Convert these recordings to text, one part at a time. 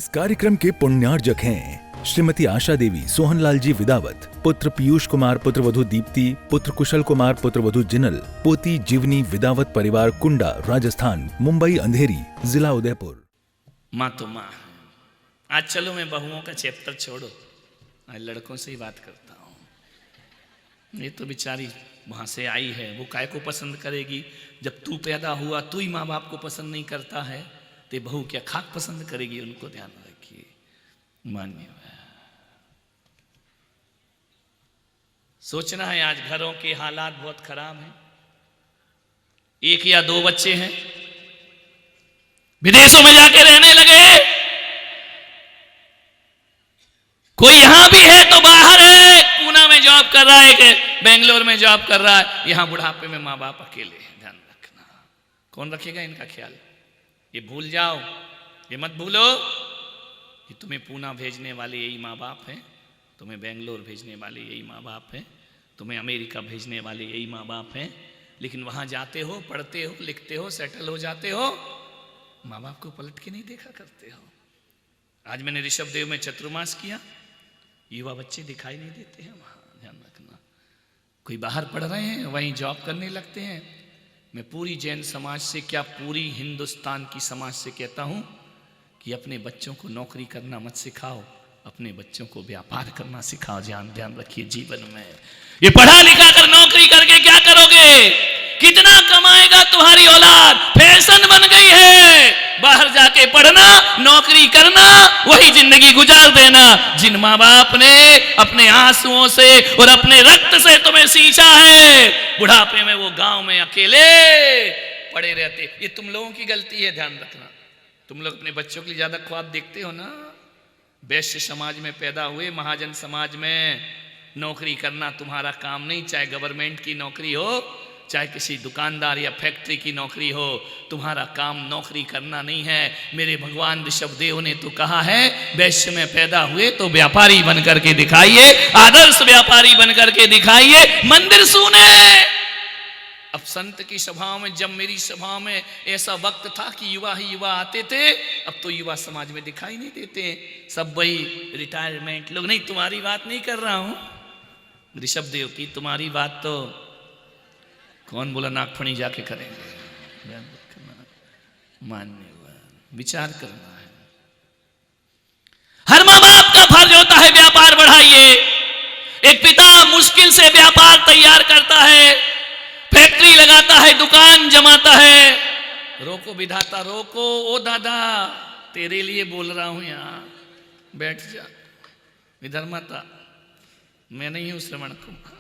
इस कार्यक्रम के पुण्यार्जक हैं श्रीमती आशा देवी, सोहनलाल जी विदावत, पुत्र पीयूष कुमार, पुत्रवधू दीप्ति, पुत्र कुशल कुमार, पुत्रवधू जिनल, पोती जीवनी विदावत, परिवार कुंडा, राजस्थान, मुंबई अंधेरी, जिला उदयपुर। माँ तो माँ। आज चलो मैं बहुओं का चैप्टर छोड़ो, आज लड़कों से ही बात करता हूँ। ये तो बेचारी वहाँ से आई है, वो काय को पसंद करेगी? जब तू पैदा हुआ तू ही माँ बाप को पसंद नहीं करता है तो बहू क्या खाक पसंद करेगी? उनको ध्यान रखिए। मान्य सोचना है, आज घरों के हालात बहुत खराब हैं। एक या दो बच्चे हैं, विदेशों में जाके रहने लगे। कोई यहां भी है तो बाहर है, पूना में जॉब कर रहा है, बेंगलोर में जॉब कर रहा है। यहां बुढ़ापे में माँ बाप अकेले हैं। ध्यान रखना, कौन रखेगा इनका ख्याल? ये भूल जाओ, ये मत भूलो कि तुम्हें पूना भेजने वाले यही माँ बाप हैं, तुम्हें बेंगलोर भेजने वाले यही माँ बाप हैं, तुम्हें अमेरिका भेजने वाले यही माँ बाप हैं। लेकिन वहां जाते हो, पढ़ते हो, लिखते हो, सेटल हो जाते हो, माँ बाप को पलट के नहीं देखा करते हो। आज मैंने ऋषभ देव में चतुर्मास किया, युवा बच्चे दिखाई नहीं देते हैं वहां। ध्यान रखना, कोई बाहर पढ़ रहे हैं, वहीं जॉब करने लगते हैं। मैं पूरी जैन समाज से क्या पूरी हिंदुस्तान की समाज से कहता हूं कि अपने बच्चों को नौकरी करना मत सिखाओ, अपने बच्चों को व्यापार करना सिखाओ। ध्यान रखिए जीवन में। ये पढ़ा लिखा कर नौकरी करके क्या करोगे? कितना कमाएगा तुम्हारी औलाद? फैशन बन गई है बाहर जाके पढ़ना, नौकरी करना, वही जिंदगी गुजार देना जिन माँ बाप ने अपने आंसुओं से और अपने रक्त से तुम्हें सींचा है। बुढ़ापे में वो गांव में अकेले पड़े रहते। ये तुम लोगों की गलती है, ध्यान रखना। तुम लोग अपने बच्चों के लिए ज्यादा ख्वाब देखते हो ना। वैश्य समाज में पैदा हुए, महाजन समाज में नौकरी करना तुम्हारा काम नहीं, चाहे गवर्नमेंट की नौकरी हो, चाहे किसी दुकानदार या फैक्ट्री की नौकरी हो। तुम्हारा काम नौकरी करना नहीं है। मेरे भगवान ऋषभ देव ने तो कहा है, वैश्य में पैदा हुए तो व्यापारी बन करके दिखाइए, आदर्श व्यापारी बन करके दिखाइए। मंदिर सुने। अब संत की सभाओं में, जब मेरी सभा में ऐसा वक्त था कि युवा ही युवा आते थे, अब तो युवा समाज में दिखाई नहीं देते। सब वही रिटायरमेंट लोग। नहीं, तुम्हारी बात नहीं कर रहा हूं ऋषभ देव की, तुम्हारी बात तो कौन बोला नागफणी जाके करेंगे। मान्य विचार करना है। हर माँ बाप का फर्ज होता है व्यापार बढ़ाइए। एक पिता मुश्किल से व्यापार तैयार करता है, फैक्ट्री लगाता है, दुकान जमाता है। रोको विधाता रोको। ओ दादा, तेरे लिए बोल रहा हूं, यहां बैठ जा। विधर्मता मैं नहीं हूं, श्रवण कुमार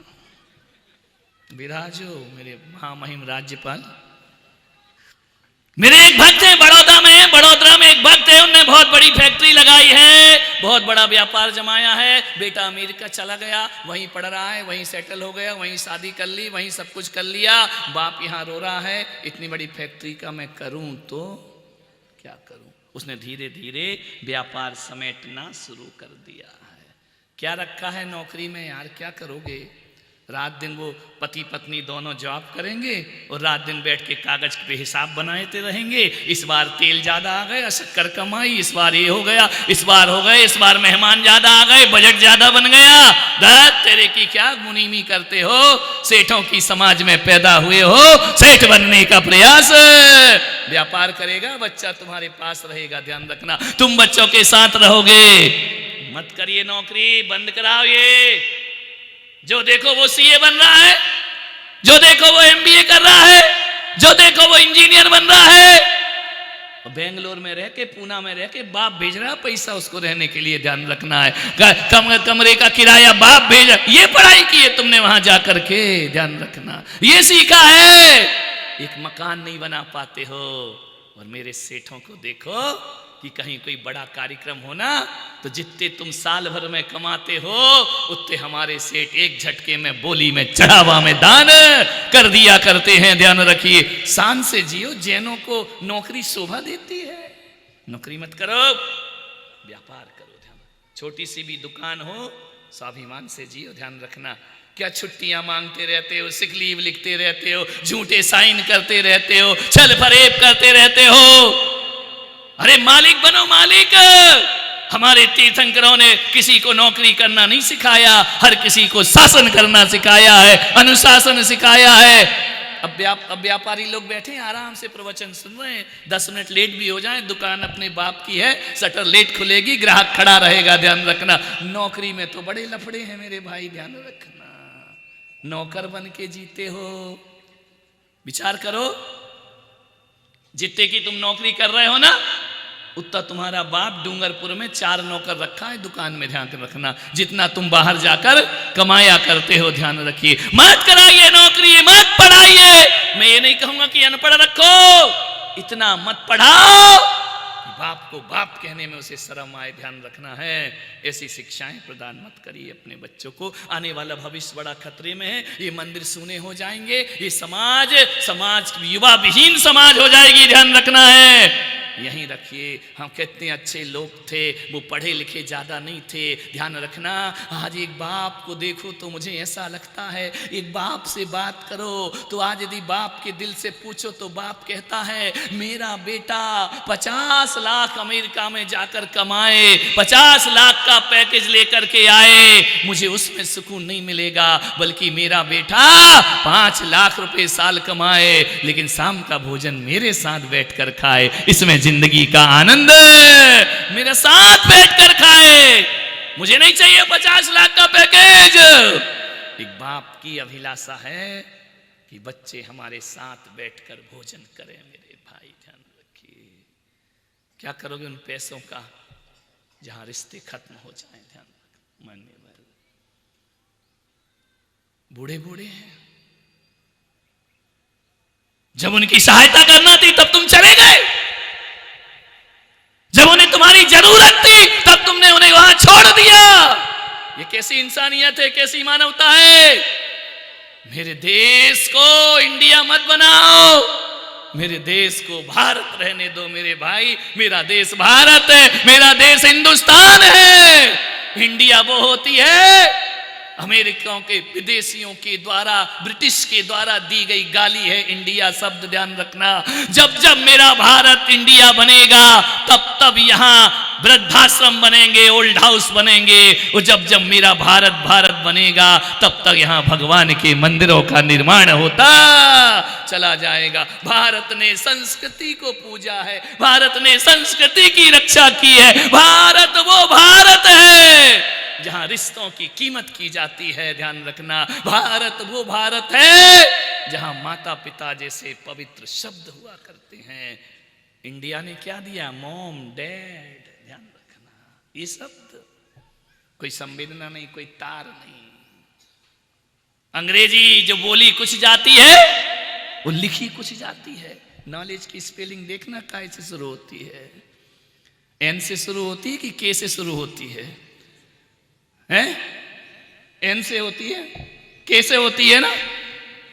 विराजो, मेरे महामहिम राज्यपाल। मेरे एक भक्त हैं बड़ौदा में, बड़ोदरा में एक भक्त है, उन्होंने बहुत बड़ी फैक्ट्री लगाई है, बहुत बड़ा व्यापार जमाया है। बेटा अमेरिका चला गया, वहीं पढ़ रहा है, वहीं सेटल हो गया, वहीं शादी कर ली, वहीं सब कुछ कर लिया। बाप यहाँ रो रहा है, इतनी बड़ी फैक्ट्री का मैं करूं तो क्या करूं? उसने धीरे धीरे व्यापार समेटना शुरू कर दिया है। क्या रखा है नौकरी में यार? क्या करोगे? रात दिन वो पति पत्नी दोनों जॉब करेंगे और रात दिन बैठ के कागज पे हिसाब बनाते रहेंगे। इस बार तेल ज्यादा आ गया, शक्कर कम आई, इस बार ये हो गया, इस बार हो गए, इस बार मेहमान ज्यादा आ गए, बजट ज्यादा बन गया। दत्त तेरे की क्या मुनीमी करते हो? सेठों की समाज में पैदा हुए हो, सेठ बनने का प्रयास। व्यापार करेगा बच्चा, तुम्हारे पास रहेगा। ध्यान रखना, तुम बच्चों के साथ रहोगे। मत करिए नौकरी, बंद कराओ ये। जो देखो वो सीए बन रहा है, जो देखो वो एमबीए कर रहा है, जो देखो वो इंजीनियर बन रहा है। बेंगलोर में रह के, पूना में रह के बाप भेज रहा पैसा उसको रहने के लिए। ध्यान रखना है, कमरे का किराया बाप भेज रहा। ये पढ़ाई की है तुमने वहां जाकर के, ध्यान रखना, ये सीखा है। एक मकान नहीं बना पाते हो। और मेरे सेठों को देखो कि कहीं कोई बड़ा कार्यक्रम हो ना, तो जितने तुम साल भर में कमाते हो उतने हमारे सेठ एक झटके में बोली में चढ़ावा में दान कर दिया करते हैं। ध्यान रखिए, शान से जियो। जैनों को नौकरी शोभा देती है। नौकरी मत करो, व्यापार करो। ध्यान, छोटी सी भी दुकान हो, स्वाभिमान से जियो। ध्यान रखना, क्या छुट्टियां मांगते रहते हो, सिक लीव लिखते रहते हो, झूठे साइन करते रहते हो, छल फरेब करते रहते हो। अरे मालिक बनो, मालिक। हमारे तीर्थंकरों ने किसी को नौकरी करना नहीं सिखाया, हर किसी को शासन करना सिखाया है, अनुशासन सिखाया है। अब व्यापारी लोग बैठे हैं आराम से प्रवचन सुन रहे हैं, 10 मिनट लेट भी हो जाए, दुकान अपने बाप की है, शटर लेट खुलेगी, ग्राहक खड़ा रहेगा, ध्यान रखना। नौकरी में तो बड़े लफड़े हैं मेरे भाई, ध्यान रखना। नौकर बन के जीते हो, विचार करो, जितने की तुम नौकरी कर रहे हो ना, उतना तुम्हारा बाप डूंगरपुर में 4 नौकर रखा है दुकान में, ध्यान रखना। जितना तुम बाहर जाकर कमाया करते हो, ध्यान रखिए। मत कराइए नौकरी, मत पढ़ाइए। मैं ये नहीं कहूंगा कि अनपढ़ रखो, इतना मत पढ़ाओ बाप को बाप कहने में उसे शर्म आए, ध्यान रखना है। ऐसी शिक्षाएं प्रदान मत करिए अपने बच्चों को, आने वाला भविष्य बड़ा खतरे में है। ये मंदिर सूने हो जाएंगे, ये समाज युवा विहीन समाज हो जाएगी, ध्यान रखना है। यहीं रखिए। हम कितने अच्छे लोग थे, वो पढ़े लिखे ज़्यादा नहीं थे, ध्यान रखना। आज एक बाप को देखो तो मुझे ऐसा लगता है, एक बाप से बात करो तो आज यदि बाप के दिल से पूछो तो बाप कहता है मेरा बेटा 50 लाख अमेरिका में जाकर कमाए, 50 लाख का पैकेज लेकर के आए, मुझे उसमें सुकून नहीं मिलेगा, बल्कि मेरा बेटा 5 लाख रुपए साल कमाए लेकिन शाम का भोजन मेरे साथ बैठकर खाए, इसमें जिंदगी का आनंद मेरे साथ बैठकर खाए। मुझे नहीं चाहिए 50 लाख का पैकेज। एक बाप की अभिलाषा है कि बच्चे हमारे साथ बैठकर भोजन करें। मेरे भाई ध्यान रखिए, क्या करोगे उन पैसों का जहां रिश्ते खत्म हो जाएं, ध्यान रखना। मान्यवर बूढ़े बूढ़े हैं, जब उनकी सहायता करना थी तब तुम चले गए, जब उन्हें तुम्हारी जरूरत थी तब तुमने उन्हें वहां छोड़ दिया। ये कैसी इंसानियत है, कैसी मानवता है। मेरे देश को इंडिया मत बनाओ, मेरे देश को भारत रहने दो मेरे भाई। मेरा देश भारत है, मेरा देश हिंदुस्तान है। इंडिया वो होती है अमेरिकाओं के, विदेशियों के द्वारा, ब्रिटिश के द्वारा दी गई गाली है इंडिया शब्द, ध्यान रखना। जब जब मेरा भारत इंडिया बनेगा तब तब यहाँ वृद्धाश्रम बनेंगे, ओल्ड हाउस बनेंगे, और जब जब मेरा भारत भारत बनेगा तब तक यहाँ भगवान के मंदिरों का निर्माण होता चला जाएगा। भारत ने संस्कृति को पूजा है, भारत ने संस्कृति की रक्षा की है। भारत वो भारत है जहां रिश्तों की कीमत की जाती है, ध्यान रखना। भारत वो भारत है जहां माता पिता जैसे पवित्र शब्द हुआ करते हैं। इंडिया ने क्या दिया? मॉम डैड, ध्यान रखना। ये शब्द कोई संवेदना नहीं, कोई तार नहीं। अंग्रेजी जो बोली कुछ जाती है वो लिखी कुछ जाती है। नॉलेज की स्पेलिंग देखना, काय से शुरू होती है? एन से शुरू होती है कि के से शुरू होती है? एन से होती है, के से होती है ना।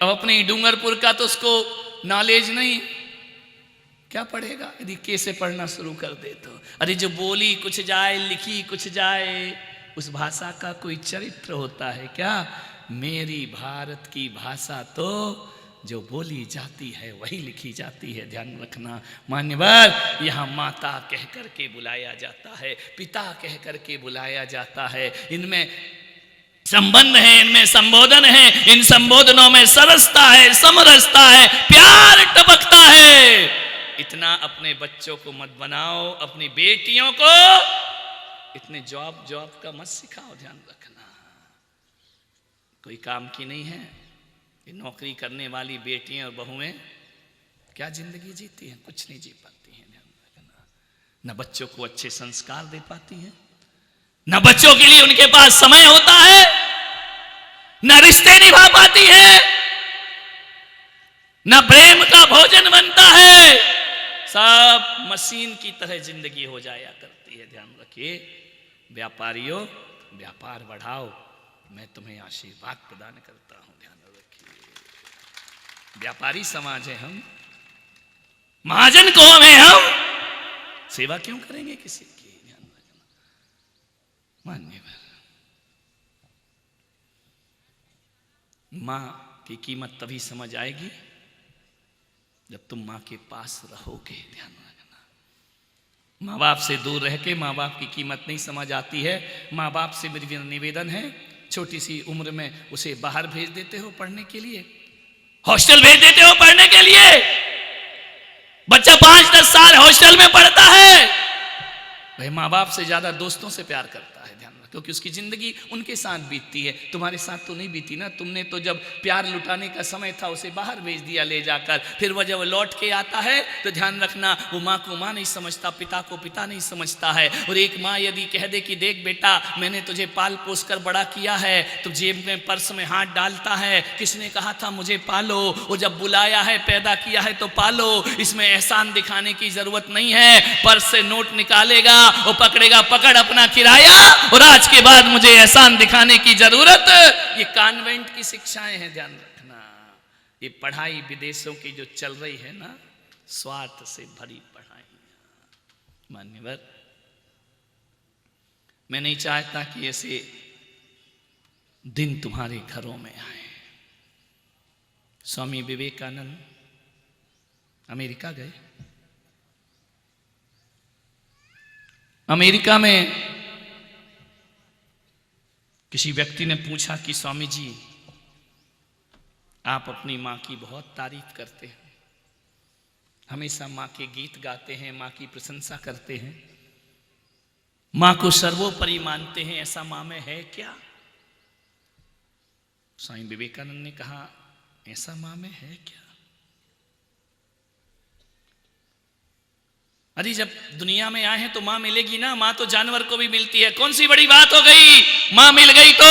अब अपनी डूंगरपुर का तो उसको नॉलेज नहीं, क्या पढ़ेगा यदि के से पढ़ना शुरू कर दे तो। अरे जो बोली कुछ जाए, लिखी कुछ जाए, उस भाषा का कोई चरित्र होता है क्या? मेरी भारत की भाषा तो जो बोली जाती है वही लिखी जाती है, ध्यान रखना। मान्यवर, यहाँ माता कह करके बुलाया जाता है, पिता कह करके बुलाया जाता है। इनमें संबंध है, इनमें संबोधन है, इन संबोधनों में सरसता है, समरसता है, प्यार टपकता है। इतना अपने बच्चों को मत बनाओ, अपनी बेटियों को इतने जॉब का मत सिखाओ, ध्यान रखना। कोई काम की नहीं है। ये नौकरी करने वाली बेटियां और बहुएं क्या जिंदगी जीती हैं? कुछ नहीं जी पाती हैं, ध्यान रखना। न बच्चों को अच्छे संस्कार दे पाती हैं, न बच्चों के लिए उनके पास समय होता है, न रिश्ते निभा पाती हैं, न प्रेम का भोजन बनता है। सब मशीन की तरह जिंदगी हो जाया करती है, ध्यान रखिए। व्यापारियों, व्यापार बढ़ाओ, मैं तुम्हें आशीर्वाद प्रदान करता हूं, ध्यान रखिए। व्यापारी समाज है हम, महाजन कौम है हम, सेवा क्यों करेंगे किसी की? ध्यान रखना। मान्यवर, मां की कीमत तभी समझ आएगी जब तुम मां के पास रहोगे, ध्यान रखना। माँ बाप से दूर रह के माँ बाप की कीमत नहीं समझ आती है। माँ बाप से मेरी निवेदन है, छोटी सी उम्र में उसे बाहर भेज देते हो पढ़ने के लिए, हॉस्टल भेज देते हो पढ़ने के लिए। बच्चा 5-10 साल हॉस्टल में पढ़ता है, भाई माँ बाप से ज्यादा दोस्तों से प्यार करता है, ध्यान रखो, क्योंकि उसकी जिंदगी उनके साथ बीतती है, तुम्हारे साथ तो नहीं बीती ना। तुमने तो जब प्यार लुटाने का समय था उसे बाहर भेज दिया ले जाकर, फिर वह जब लौट के आता है तो ध्यान रखना वो माँ को माँ नहीं समझता, पिता को पिता नहीं समझता है। और एक माँ यदि कह दे कि देख बेटा मैंने तुझे पाल पोस कर बड़ा किया है, तो जेब में पर्स में हाथ डालता है, किसने कहा था मुझे पालो, वो जब बुलाया है पैदा किया है तो पालो, इसमें एहसान दिखाने की जरूरत नहीं है। पर्स से नोट निकालेगा, वो पकड़ेगा, पकड़ अपना किराया, और आज के बाद मुझे एहसान दिखाने की जरूरत। ये कॉन्वेंट की शिक्षाएं हैं, ध्यान रखना। ये पढ़ाई विदेशों की जो चल रही है ना, स्वार्थ से भरी पढ़ाई। मान्यवर, मैं नहीं चाहता कि ऐसे दिन तुम्हारे घरों में आए। स्वामी विवेकानंद अमेरिका गए। अमेरिका में किसी व्यक्ति ने पूछा कि स्वामी जी आप अपनी माँ की बहुत तारीफ करते हैं, हमेशा माँ के गीत गाते हैं, माँ की प्रशंसा करते हैं, माँ को सर्वोपरि मानते हैं, ऐसा माँ में है क्या? स्वामी विवेकानंद ने कहा ऐसा माँ में है क्या? अरे जब दुनिया में आए हैं तो मां मिलेगी ना, मां तो जानवर को भी मिलती है, कौन सी बड़ी बात हो गई मां मिल गई तो।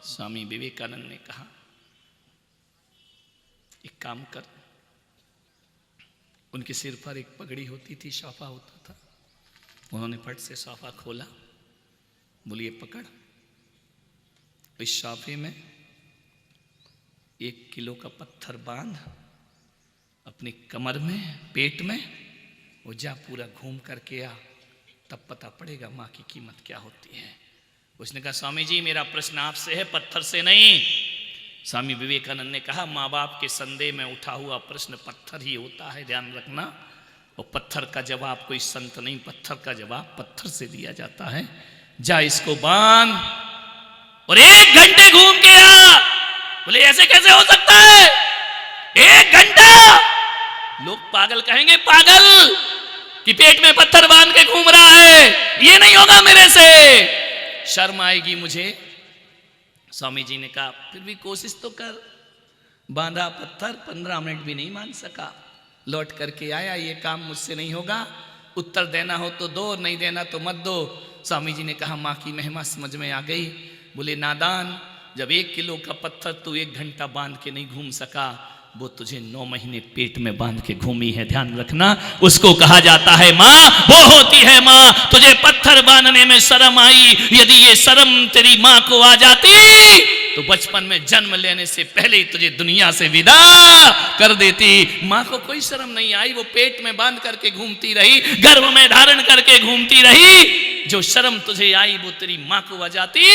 स्वामी विवेकानंद ने कहा एक काम कर, उनके सिर पर एक पगड़ी होती थी, शौफा होता था, उन्होंने फट से शौफा खोला, बोलिए पकड़, इस शौफे में 1 किलो का पत्थर बांध अपनी कमर में, पेट में, वो जा पूरा घूम करके आ, तब पता पड़ेगा माँ की कीमत क्या होती है। उसने कहा स्वामी जी मेरा प्रश्न आपसे है, पत्थर से नहीं। स्वामी विवेकानंद ने कहा माँ बाप के संदेह में उठा हुआ प्रश्न पत्थर ही होता है, ध्यान रखना। और पत्थर का जवाब कोई संत नहीं, पत्थर का जवाब पत्थर से दिया जाता है। जा इसको बांध और 1 घंटे घूम के आ। बोले ऐसे कैसे हो सकता है 1 घंटा? लोग पागल कहेंगे, पागल कि पेट में पत्थर बांध के घूम रहा है, ये नहीं होगा मेरे से, शर्म आएगी मुझे। स्वामी जी ने कहा फिर भी कोशिश तो कर। बांधा पत्थर, 15 मिनट भी नहीं मान सका, लौट करके आया, ये काम मुझसे नहीं होगा, उत्तर देना हो तो दो, नहीं देना तो मत दो। स्वामी जी ने कहा माँ की महिमा समझ में आ गई। बोले नादान, जब 1 किलो का पत्थर तू 1 घंटा बांध के नहीं घूम सका, वो तुझे 9 महीने पेट में बांध के घूमी है, ध्यान रखना। उसको कहा जाता है माँ, वो होती है माँ। तुझे पत्थर बांधने में शर्म आई, यदि ये शर्म तेरी माँ को आ जाती तो बचपन में जन्म लेने से पहले ही तुझे दुनिया से विदा कर देती। माँ को कोई शर्म नहीं आई, वो पेट में बांध करके घूमती रही, गर्भ में धारण करके घूमती रही। जो शर्म तुझे आई वो तेरी माँ को आ जाती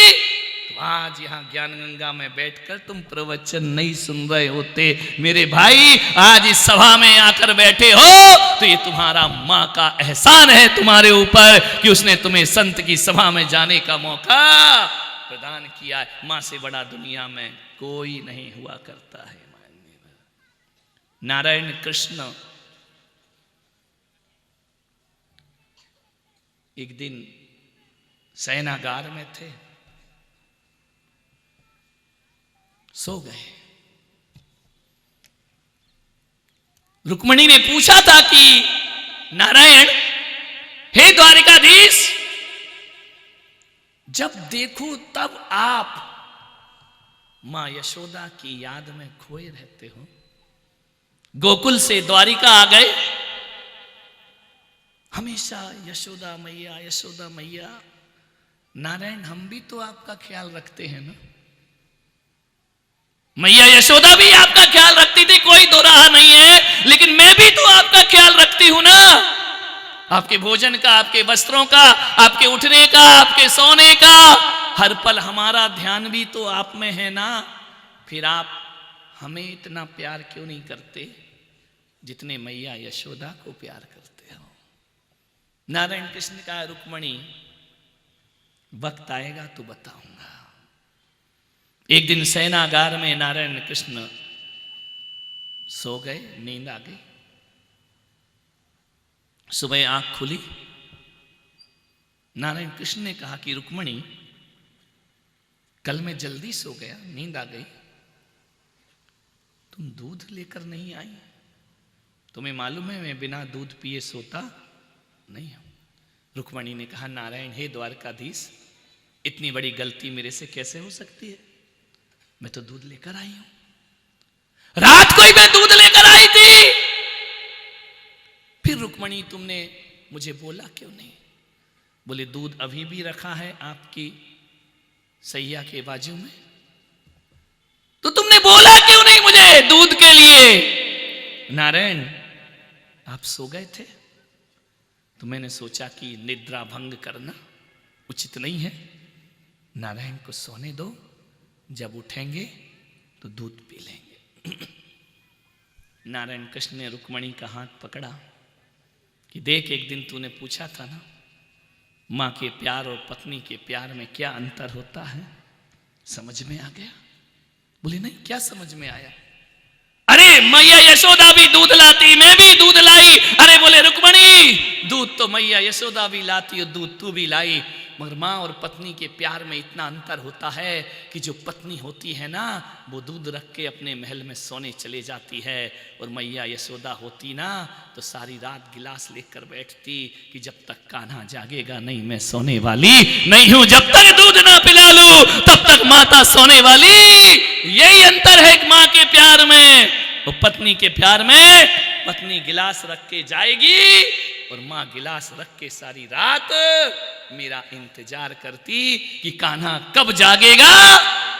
तो आज यहाँ ज्ञान गंगा में बैठकर तुम प्रवचन नहीं सुन रहे होते। मेरे भाई आज इस सभा में आकर बैठे हो तो ये तुम्हारा माँ का एहसान है तुम्हारे ऊपर कि उसने तुम्हें संत की सभा में जाने का मौका प्रदान किया है। माँ से बड़ा दुनिया में कोई नहीं हुआ करता है। नारायण कृष्ण एक दिन शयनागार में थे, सो गए। रुक्मणी ने पूछा था कि नारायण, हे द्वारिकाधीश, जब देखो तब आप मां यशोदा की याद में खोए रहते हो। गोकुल से द्वारिका आ गए, हमेशा यशोदा मैया, यशोदा मैया। नारायण, हम भी तो आपका ख्याल रखते हैं ना। मैया यशोदा भी आपका ख्याल रखती थी, कोई दो राह नहीं है, लेकिन मैं भी तो आपका ख्याल रखती हूं ना। आपके भोजन का, आपके वस्त्रों का, आपके उठने का, आपके सोने का, हर पल हमारा ध्यान भी तो आप में है ना। फिर आप हमें इतना प्यार क्यों नहीं करते जितने मैया यशोदा को प्यार करते हो। नारायण कृष्ण ने कहा, रुक्मणी वक्त आएगा तो बताऊंगा। एक दिन शयनागार में नारायण कृष्ण सो गए, नींद आ गई। सुबह आंख खुली, नारायण कृष्ण ने कहा कि रुक्मणी कल मैं जल्दी सो गया, नींद आ गई, तुम दूध लेकर नहीं आई। तुम्हें मालूम है मैं बिना दूध पिए सोता नहीं हूं। रुक्मणी ने कहा, नारायण हे द्वारकाधीश, इतनी बड़ी गलती मेरे से कैसे हो सकती है, मैं तो दूध लेकर आई हूं। रात को ही मैं दूध लेकर आई थी, फिर रुक्मणी तुमने मुझे बोला क्यों नहीं? बोले दूध अभी भी रखा है आपकी सैया के बाजू में, तो तुमने बोला क्यों नहीं मुझे दूध के लिए? नारायण आप सो गए थे, तो मैंने सोचा कि निद्रा भंग करना उचित नहीं है, नारायण को सोने दो, जब उठेंगे तो दूध पी लेंगे। नारायण कृष्ण ने रुक्मणी का हाथ पकड़ा कि देख, एक दिन तूने पूछा था ना मां के प्यार और पत्नी के प्यार में क्या अंतर होता है, समझ में आ गया? बोले नहीं, क्या समझ में आया? अरे मैया यशोदा भी दूध लाती, मैं भी दूध लाई। अरे बोले रुक्मणी, दूध तो मैया यशोदा भी लाती और दूध तू भी लाई, मगर माँ और पत्नी के प्यार में इतना अंतर होता है कि जो पत्नी होती है ना, वो दूध रख के अपने महल में सोने चले जाती है, और मैया यशोदा होती ना तो सारी रात गिलास लेकर बैठती कि जब तक कान्हा जागेगा नहीं मैं सोने वाली नहीं हूं, जब तक दूध ना पिला लूं तब तक माता सोने वाली। यही अंतर है एक माँ के प्यार में और पत्नी के प्यार में। पत्नी गिलास रख के जाएगी और माँ गिलास रख के सारी रात मेरा इंतजार करती कि कान्हा कब जागेगा,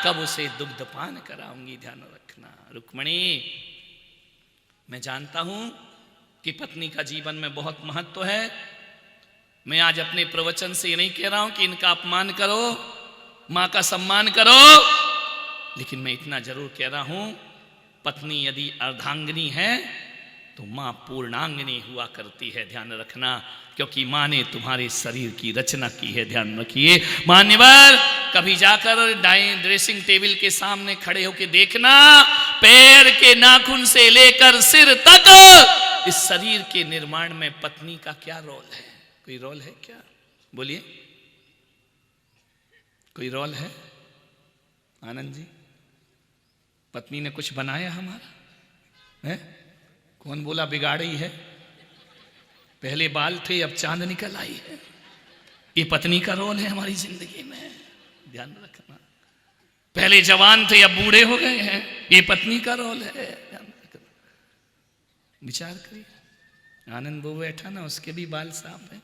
कब उसे दुग्ध पान कराऊंगी। ध्यान रखना रुक्मणी, मैं जानता हूं कि पत्नी का जीवन में बहुत महत्व है। मैं आज अपने प्रवचन से ये नहीं कह रहा हूं कि इनका अपमान करो, मां का सम्मान करो, लेकिन मैं इतना जरूर कह रहा हूं, पत्नी यदि अर्धांगिनी है तो मां पूर्णांगिनी हुआ करती है। ध्यान रखना, क्योंकि मां ने तुम्हारे शरीर की रचना की है। ध्यान रखिए मान्यवर, कभी जाकर ड्रेसिंग टेबल के सामने खड़े होकर देखना, पैर के नाखून से लेकर सिर तक इस शरीर के निर्माण में पत्नी का क्या रोल है? कोई रोल है क्या? बोलिए, कोई रोल है? आनंद जी, पत्नी ने कुछ बनाया हमारा है? कौन बोला बिगाड़ी है? पहले बाल थे, अब चांद निकल आई है। ये पत्नी का रोल है हमारी जिंदगी में। ध्यान रखना, पहले जवान थे अब बूढ़े हो गए हैं, ये पत्नी का रोल है। ध्यान रखना, विचार करिए। आनंद वो बैठा ना, उसके भी बाल साफ है,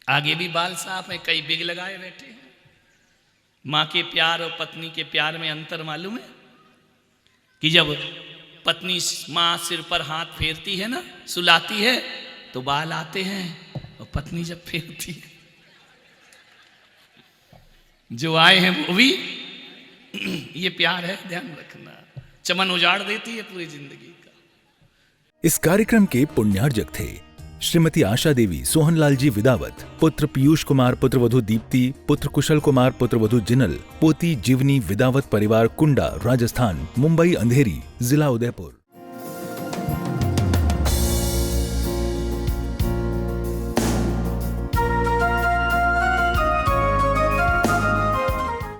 आगे भी बाल साफ है, कई बिग लगाए बैठे हैं। मां के प्यार और पत्नी के प्यार में अंतर मालूम है कि जब पत्नी मां सिर पर हाथ फेरती है ना, सुलाती है, तो बाल आते हैं, और पत्नी जब फेरती है जो आए हैं वो भी ये प्यार है। ध्यान रखना, चमन उजाड़ देती है पूरी जिंदगी का। इस कार्यक्रम के पुण्यार्जक थे श्रीमती आशा देवी सोहनलाल जी विदावत, पुत्र पीयूष कुमार, पुत्रवधू दीप्ति, पुत्र कुशल कुमार, पुत्रवधू जिनल, पोती जीवनी विदावत परिवार, कुंडा, राजस्थान, मुंबई अंधेरी, जिला उदयपुर।